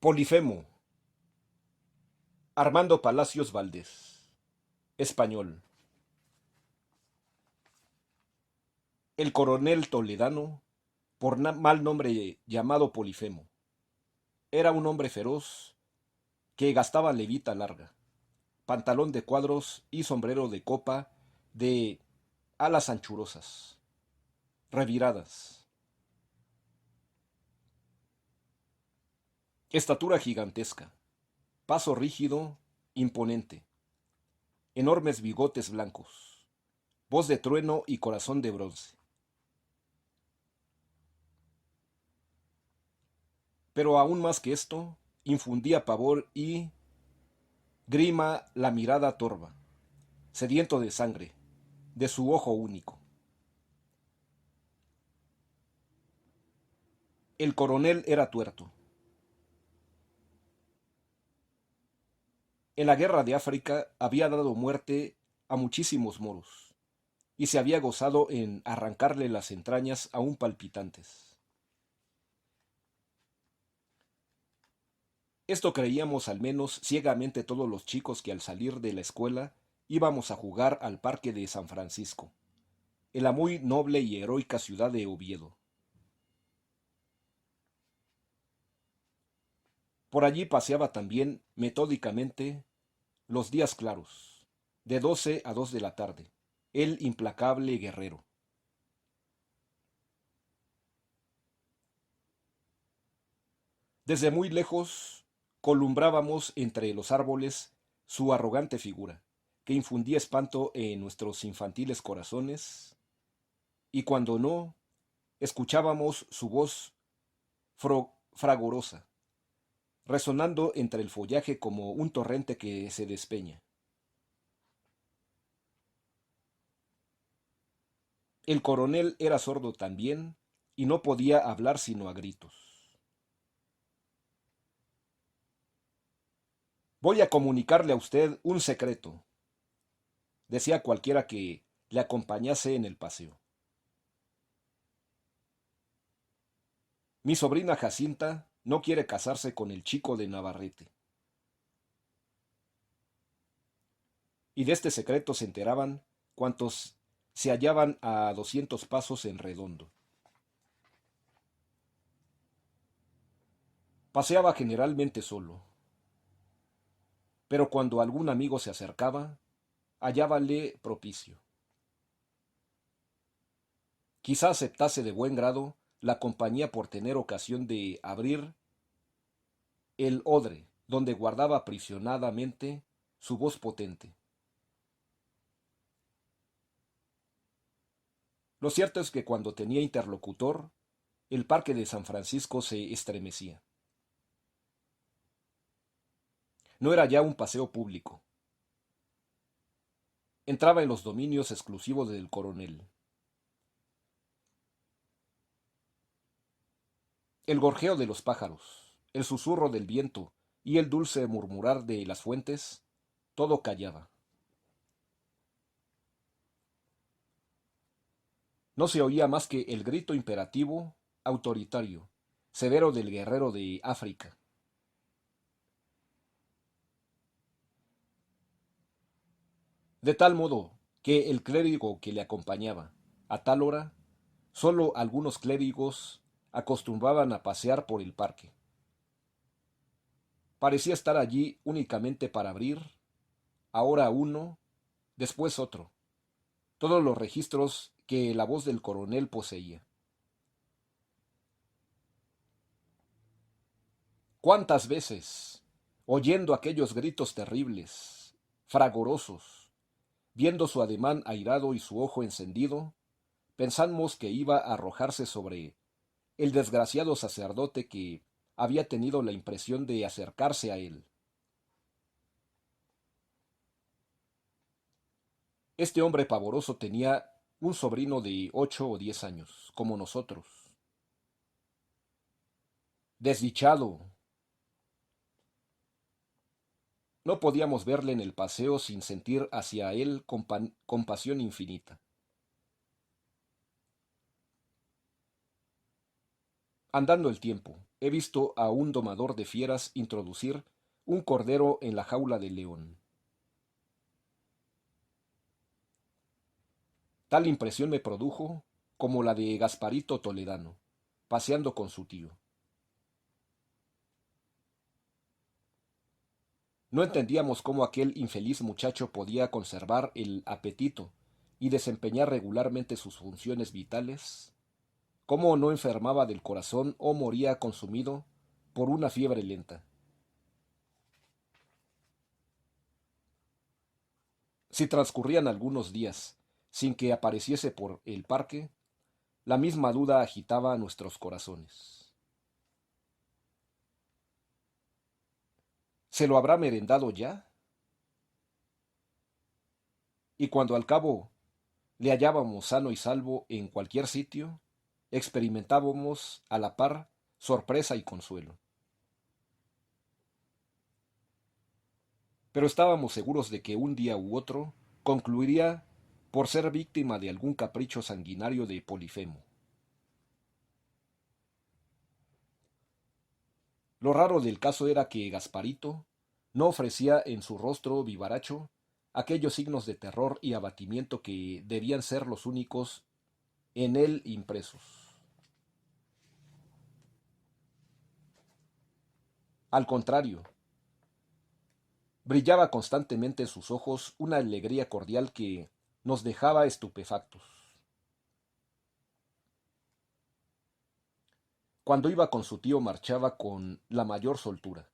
Polifemo, Armando Palacios Valdés, español. El coronel toledano, por mal nombre llamado Polifemo, era un hombre feroz que gastaba levita larga, pantalón de cuadros y sombrero de copa de alas anchurosas, reviradas, estatura gigantesca, paso rígido, imponente, enormes bigotes blancos, voz de trueno y corazón de bronce. Pero aún más que esto, infundía pavor y grima la mirada torva, sediento de sangre, de su ojo único. El coronel era tuerto. En la guerra de África había dado muerte a muchísimos moros y se había gozado en arrancarle las entrañas aún palpitantes. Esto creíamos al menos ciegamente todos los chicos que al salir de la escuela íbamos a jugar al parque de San Francisco, en la muy noble y heroica ciudad de Oviedo. Por allí paseaba también, metódicamente, los días claros, de 12 a 2 de la tarde, el implacable guerrero. Desde muy lejos columbrábamos entre los árboles su arrogante figura, que infundía espanto en nuestros infantiles corazones, y cuando no, escuchábamos su voz fragorosa, resonando entre el follaje como un torrente que se despeña. El coronel era sordo también y no podía hablar sino a gritos. Voy a comunicarle a usted un secreto, decía cualquiera que le acompañase en el paseo. Mi sobrina Jacinta no quiere casarse con el chico de Navarrete. Y de este secreto se enteraban cuantos se hallaban a 200 pasos en redondo. Paseaba generalmente solo, pero cuando algún amigo se acercaba, hallábale propicio. Quizá aceptase de buen grado la compañía por tener ocasión de abrir el odre donde guardaba aprisionadamente su voz potente. Lo cierto es que cuando tenía interlocutor, el parque de San Francisco se estremecía. No era ya un paseo público. Entraba en los dominios exclusivos del coronel. El gorjeo de los pájaros, el susurro del viento y el dulce murmurar de las fuentes, todo callaba. No se oía más que el grito imperativo, autoritario, severo del guerrero de África. De tal modo que el clérigo que le acompañaba, a tal hora, solo algunos clérigos acostumbraban a pasear por el parque. Parecía estar allí únicamente para abrir, ahora uno, después otro, todos los registros que la voz del coronel poseía. ¿Cuántas veces, oyendo aquellos gritos terribles, fragorosos, viendo su ademán airado y su ojo encendido, pensamos que iba a arrojarse sobre el desgraciado sacerdote que había tenido la impresión de acercarse a él? Este hombre pavoroso tenía un sobrino de 8 o 10 años, como nosotros. Desdichado. No podíamos verle en el paseo sin sentir hacia él compasión infinita. Andando el tiempo, he visto a un domador de fieras introducir un cordero en la jaula del león. Tal impresión me produjo como la de Gasparito Toledano, paseando con su tío. No entendíamos cómo aquel infeliz muchacho podía conservar el apetito y desempeñar regularmente sus funciones vitales, cómo no enfermaba del corazón o moría consumido por una fiebre lenta. Si transcurrían algunos días sin que apareciese por el parque, la misma duda agitaba nuestros corazones. ¿Se lo habrá merendado ya? Y cuando al cabo le hallábamos sano y salvo en cualquier sitio, experimentábamos a la par sorpresa y consuelo. Pero estábamos seguros de que un día u otro concluiría por ser víctima de algún capricho sanguinario de Polifemo. Lo raro del caso era que Gasparito no ofrecía en su rostro vivaracho aquellos signos de terror y abatimiento que debían ser los únicos en él impresos. Al contrario, brillaba constantemente en sus ojos una alegría cordial que nos dejaba estupefactos. Cuando iba con su tío marchaba con la mayor soltura,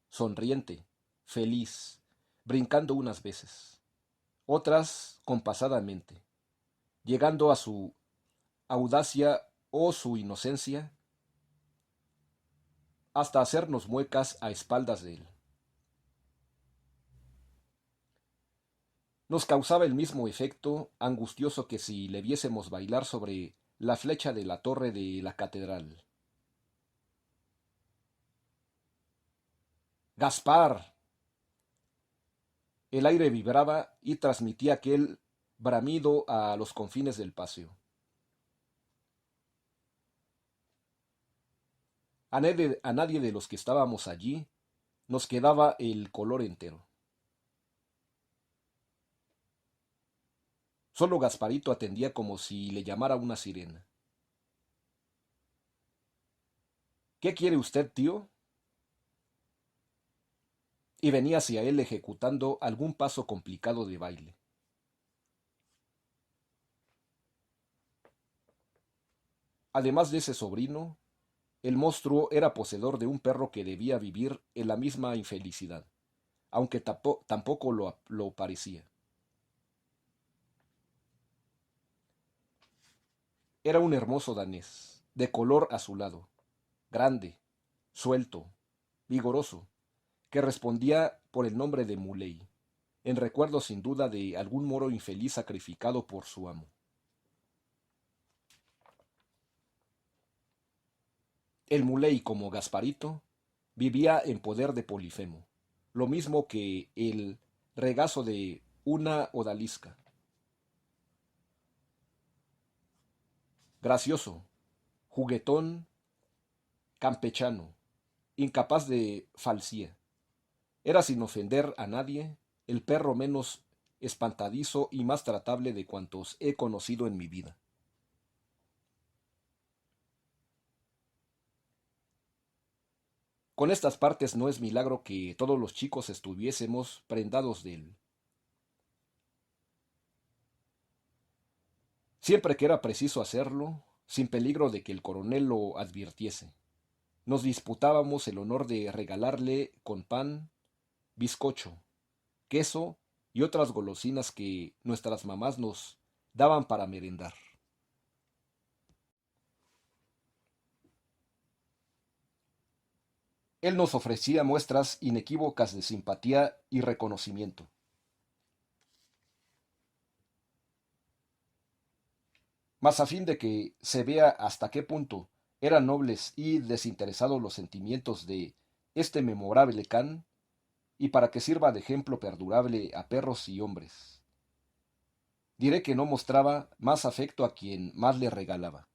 sonriente, feliz, brincando unas veces, otras compasadamente, llegando a su audacia o su inocencia hasta hacernos muecas a espaldas de él. Nos causaba el mismo efecto angustioso que si le viésemos bailar sobre la flecha de la torre de la catedral. ¡Gaspar! El aire vibraba y transmitía aquel bramido a los confines del paseo. A nadie de los que estábamos allí nos quedaba el color entero. Solo Gasparito atendía como si le llamara una sirena. ¿Qué quiere usted, tío? Y venía hacia él ejecutando algún paso complicado de baile. Además de ese sobrino, el monstruo era poseedor de un perro que debía vivir en la misma infelicidad, aunque tampoco lo parecía. Era un hermoso danés, de color azulado, grande, suelto, vigoroso, que respondía por el nombre de Muley, en recuerdo sin duda de algún moro infeliz sacrificado por su amo. El Muley, como Gasparito, vivía en poder de Polifemo, lo mismo que el regazo de una odalisca. Gracioso, juguetón, campechano, incapaz de falsía. Era sin ofender a nadie el perro menos espantadizo y más tratable de cuantos he conocido en mi vida. Con estas partes no es milagro que todos los chicos estuviésemos prendados de él. Siempre que era preciso hacerlo, sin peligro de que el coronel lo advirtiese, nos disputábamos el honor de regalarle con pan, bizcocho, queso y otras golosinas que nuestras mamás nos daban para merendar. Él nos ofrecía muestras inequívocas de simpatía y reconocimiento. Mas a fin de que se vea hasta qué punto eran nobles y desinteresados los sentimientos de este memorable can, y para que sirva de ejemplo perdurable a perros y hombres, diré que no mostraba más afecto a quien más le regalaba.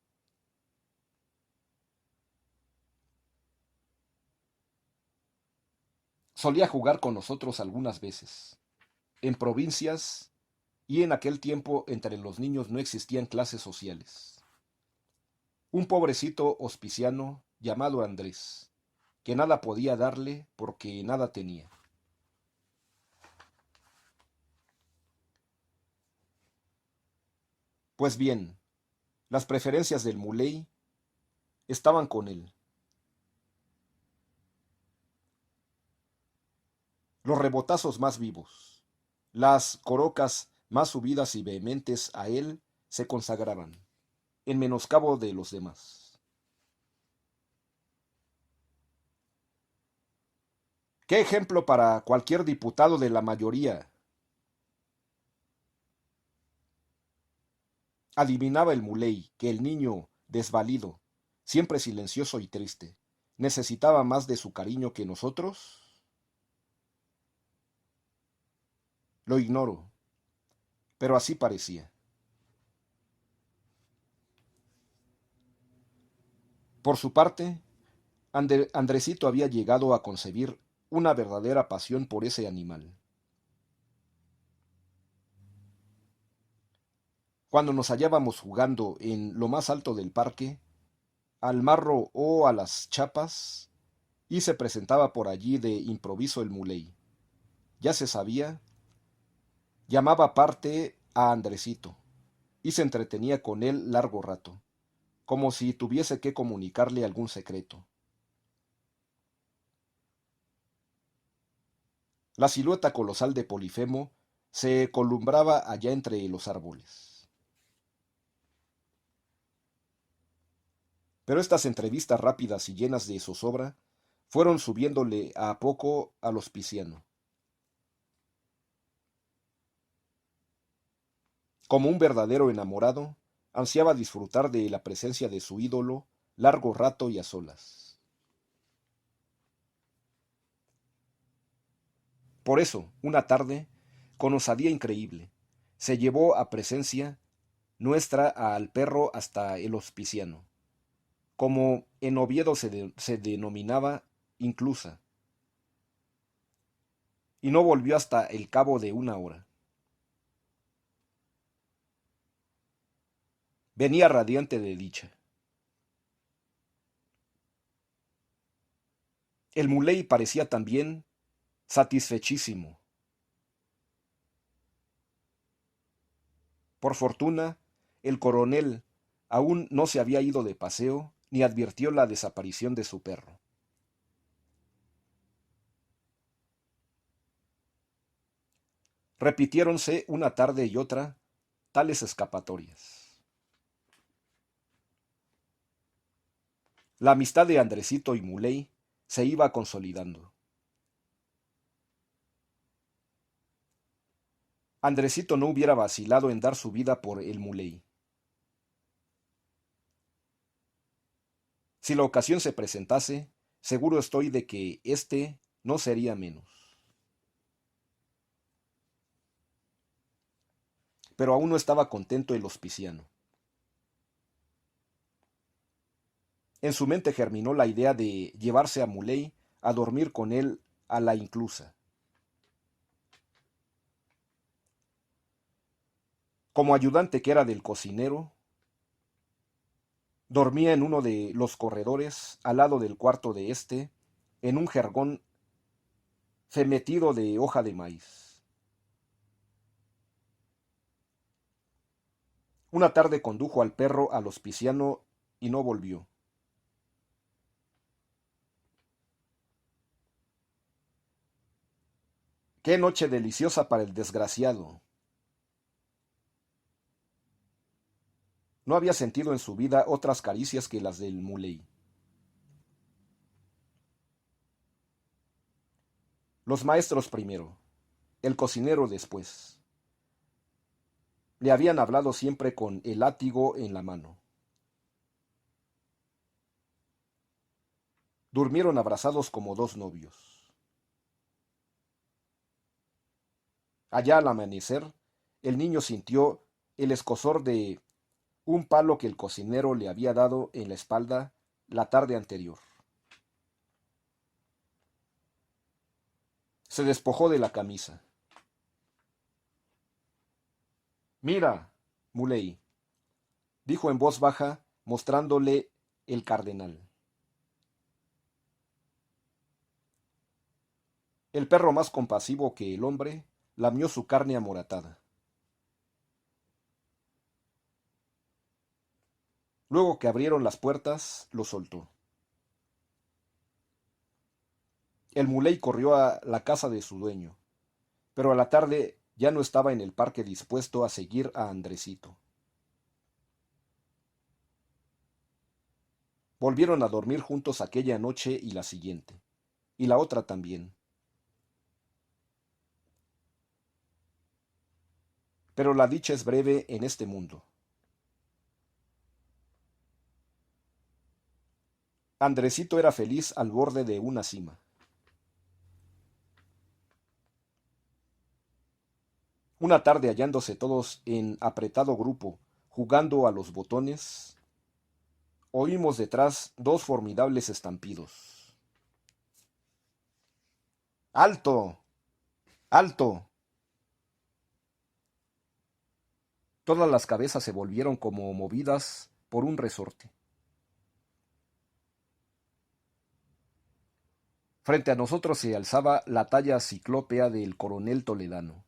Solía jugar con nosotros algunas veces. En provincias y en aquel tiempo entre los niños no existían clases sociales. Un pobrecito hospiciano llamado Andrés, que nada podía darle porque nada tenía. Pues bien, las preferencias del Muley estaban con él. Los rebotazos más vivos, las corocas más subidas y vehementes a él se consagraban, en menoscabo de los demás. ¡Qué ejemplo para cualquier diputado de la mayoría! Adivinaba el Muley que el niño, desvalido, siempre silencioso y triste, necesitaba más de su cariño que nosotros. Lo ignoro, pero así parecía. Por su parte, Andresito había llegado a concebir una verdadera pasión por ese animal. Cuando nos hallábamos jugando en lo más alto del parque, al marro o a las chapas, y se presentaba por allí de improviso el Muley. Ya se sabía, llamaba aparte a Andresito, y se entretenía con él largo rato, como si tuviese que comunicarle algún secreto. La silueta colosal de Polifemo se columbraba allá entre los árboles. Pero estas entrevistas rápidas y llenas de zozobra fueron subiéndole a poco al hospiciano. Como un verdadero enamorado, ansiaba disfrutar de la presencia de su ídolo largo rato y a solas. Por eso, una tarde, con osadía increíble, se llevó a presencia nuestra al perro hasta el hospiciano, como en Oviedo se denominaba inclusa, y no volvió hasta el cabo de una hora. Venía radiante de dicha. El Muley parecía también satisfechísimo. Por fortuna, el coronel aún no se había ido de paseo ni advirtió la desaparición de su perro. Repitiéronse una tarde y otra tales escapatorias. La amistad de Andresito y Muley se iba consolidando. Andresito no hubiera vacilado en dar su vida por el Muley. Si la ocasión se presentase, seguro estoy de que éste no sería menos. Pero aún no estaba contento el hospiciano. En su mente germinó la idea de llevarse a Muley a dormir con él a la inclusa. Como ayudante que era del cocinero, dormía en uno de los corredores al lado del cuarto de éste, en un jergón femetido de hoja de maíz. Una tarde condujo al perro al hospiciano y no volvió. ¡Qué noche deliciosa para el desgraciado! No había sentido en su vida otras caricias que las del Muley. Los maestros primero, el cocinero después. Le habían hablado siempre con el látigo en la mano. Durmieron abrazados como dos novios. Allá al amanecer, el niño sintió el escozor de un palo que el cocinero le había dado en la espalda la tarde anterior. Se despojó de la camisa. Mira, Muley, dijo en voz baja, mostrándole el cardenal. El perro más compasivo que el hombre lamió su carne amoratada. Luego que abrieron las puertas, lo soltó. El muley corrió a la casa de su dueño, pero a la tarde ya no estaba en el parque dispuesto a seguir a Andresito. Volvieron a dormir juntos aquella noche y la siguiente, y la otra también. Pero la dicha es breve en este mundo. Andresito era feliz al borde de una cima. Una tarde hallándose todos en apretado grupo, jugando a los botones, oímos detrás dos formidables estampidos. ¡Alto! ¡Alto! Todas las cabezas se volvieron como movidas por un resorte. Frente a nosotros se alzaba la talla ciclópea del coronel toledano.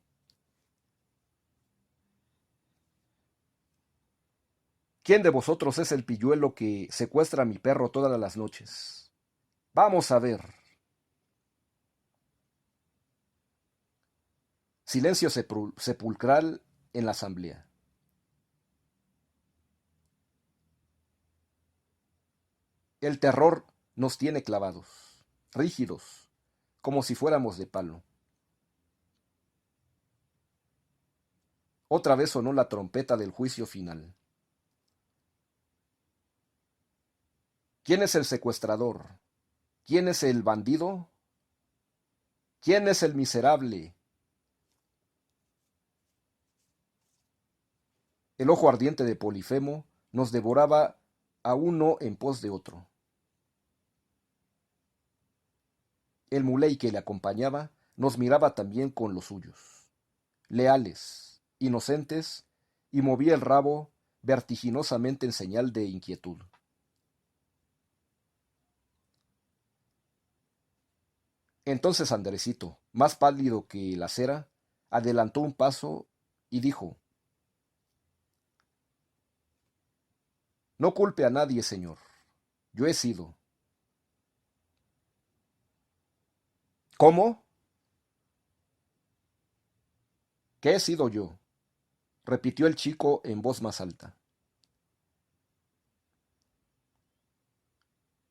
¿Quién de vosotros es el pilluelo que secuestra a mi perro todas las noches? Vamos a ver. Silencio sepulcral en la asamblea. El terror nos tiene clavados, rígidos, como si fuéramos de palo. Otra vez sonó la trompeta del juicio final. ¿Quién es el secuestrador? ¿Quién es el bandido? ¿Quién es el miserable? El ojo ardiente de Polifemo nos devoraba a uno en pos de otro. El muley que le acompañaba nos miraba también con los suyos, leales, inocentes, y movía el rabo vertiginosamente en señal de inquietud. Entonces Andresito, más pálido que la cera, adelantó un paso y dijo: No culpe a nadie, señor. Yo he sido. ¿Cómo? ¿Qué he sido yo? Repitió el chico en voz más alta.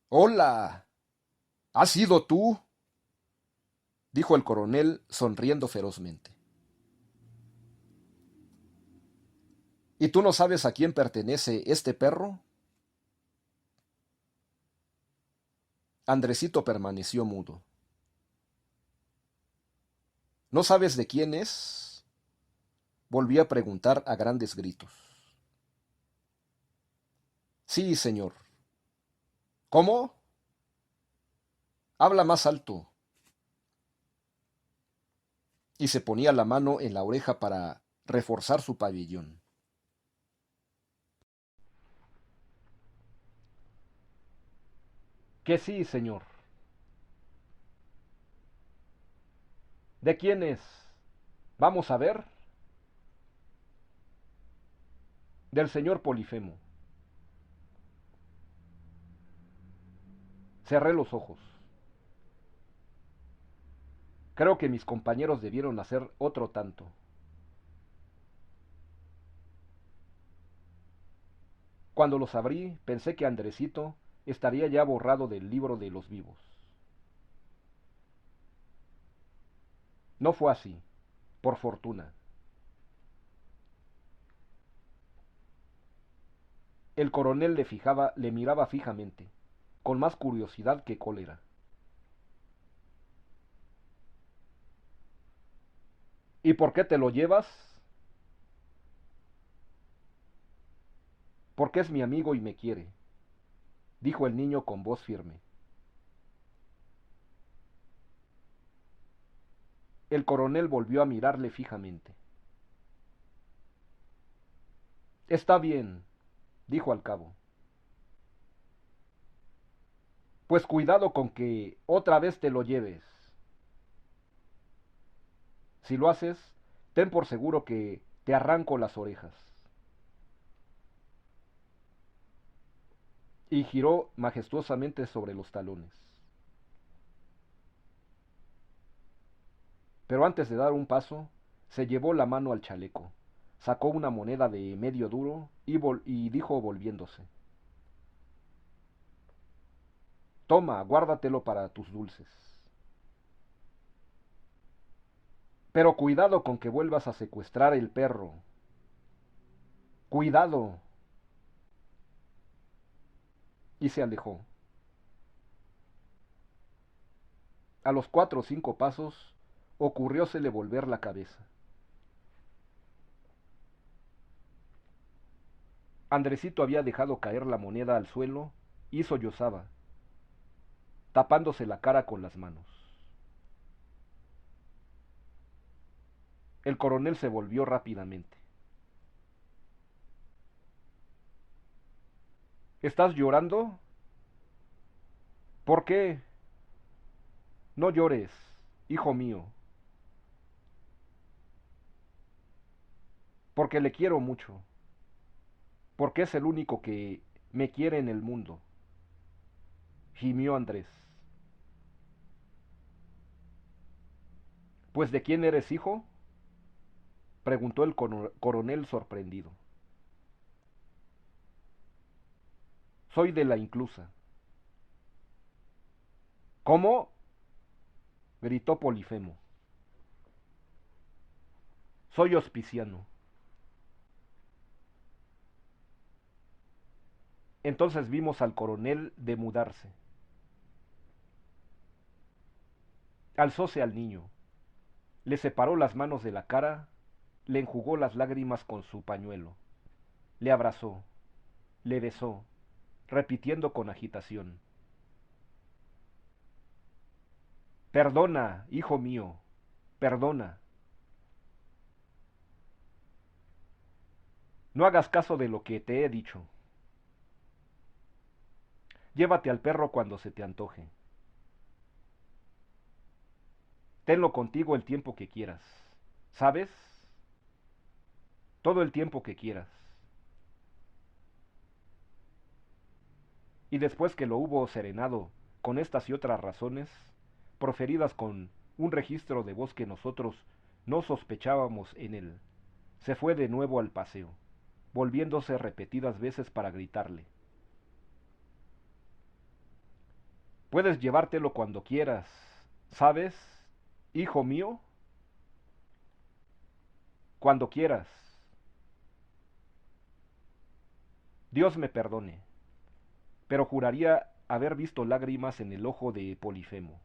¡Hola! ¿Has sido tú? Dijo el coronel sonriendo ferozmente. ¿Y tú no sabes a quién pertenece este perro? Andresito permaneció mudo. ¿No sabes de quién es? Volví a preguntar a grandes gritos. Sí, señor. ¿Cómo? Habla más alto. Y se ponía la mano en la oreja para reforzar su pabellón. Que sí, señor. ¿De quién es? Vamos a ver. Del señor Polifemo. Cerré los ojos. Creo que mis compañeros debieron hacer otro tanto. Cuando los abrí, pensé que Andresito estaría ya borrado del libro de los vivos. No fue así, por fortuna. El coronel le miraba fijamente, con más curiosidad que cólera. ¿Y por qué te lo llevas? Porque es mi amigo y me quiere, dijo el niño con voz firme. El coronel volvió a mirarle fijamente. Está bien, dijo al cabo. Pues cuidado con que otra vez te lo lleves. Si lo haces, ten por seguro que te arranco las orejas. Y giró majestuosamente sobre los talones. Pero antes de dar un paso, se llevó la mano al chaleco, sacó una moneda de medio duro y dijo volviéndose. Toma, guárdatelo para tus dulces. Pero cuidado con que vuelvas a secuestrar el perro. Cuidado. Y se alejó. A los 4 o 5 pasos, ocurriósele volver la cabeza. Andresito había dejado caer la moneda al suelo y sollozaba, tapándose la cara con las manos. El coronel se volvió rápidamente. ¿Estás llorando? ¿Por qué? No llores, hijo mío, porque le quiero mucho, porque es el único que me quiere en el mundo, gimió Andrés. ¿Pues de quién eres hijo? Preguntó el coronel sorprendido. Soy de la inclusa. ¿Cómo? Gritó Polifemo. Soy hospiciano. Entonces vimos al coronel demudarse. Alzóse al niño, le separó las manos de la cara, le enjugó las lágrimas con su pañuelo, le abrazó, le besó, repitiendo con agitación: Perdona, hijo mío, perdona. No hagas caso de lo que te he dicho. Llévate al perro cuando se te antoje. Tenlo contigo el tiempo que quieras. ¿Sabes? Todo el tiempo que quieras. Y después que lo hubo serenado con estas y otras razones, proferidas con un registro de voz que nosotros no sospechábamos en él, se fue de nuevo al paseo, volviéndose repetidas veces para gritarle: Puedes llevártelo cuando quieras, ¿sabes, hijo mío? Cuando quieras. Dios me perdone, pero juraría haber visto lágrimas en el ojo de Polifemo.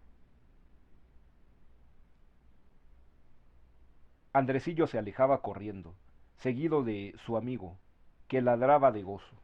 Andresillo se alejaba corriendo, seguido de su amigo, que ladraba de gozo.